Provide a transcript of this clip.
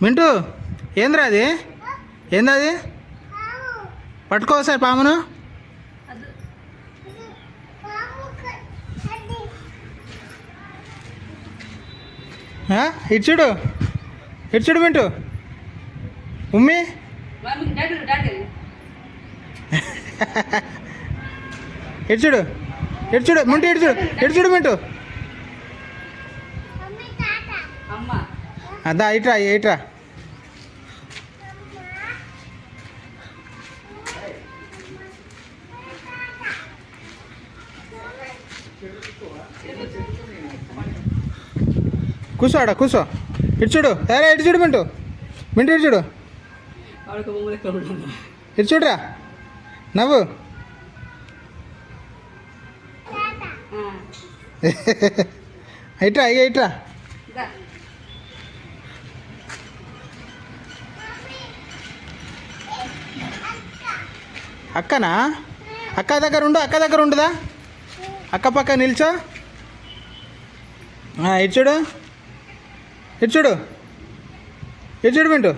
మింటూ ఏంద్రా అది? ఏందది? పట్టుకో సార్ పామును. ఇటు చూడు, ఇటు చూడు మింటూ. ఉమ్మి ఇటు చూడు, ఇటు చూడు మింటూ, ఇటు చూడు, ఇటు చూడు మింటూ. అదా ఇట్రా, ఇట్రా. కూర్చో ఆడ కూర్చో. ఇటు చూడు, అరే ఇటు చూడు మింటూ, మింటూ ఇటు చూడు, ఇటు చూడరా. నవ్వు. ఇట్రా, అయ్యా ఇట్రా. అక్కనా? అక్క దగ్గర ఉండు, అక్క దగ్గర ఉండుదా? అక్క పక్క నిల్చో. ఇటు చూడు, ఇటు చూడు, ఇటు చూడు మింటూ.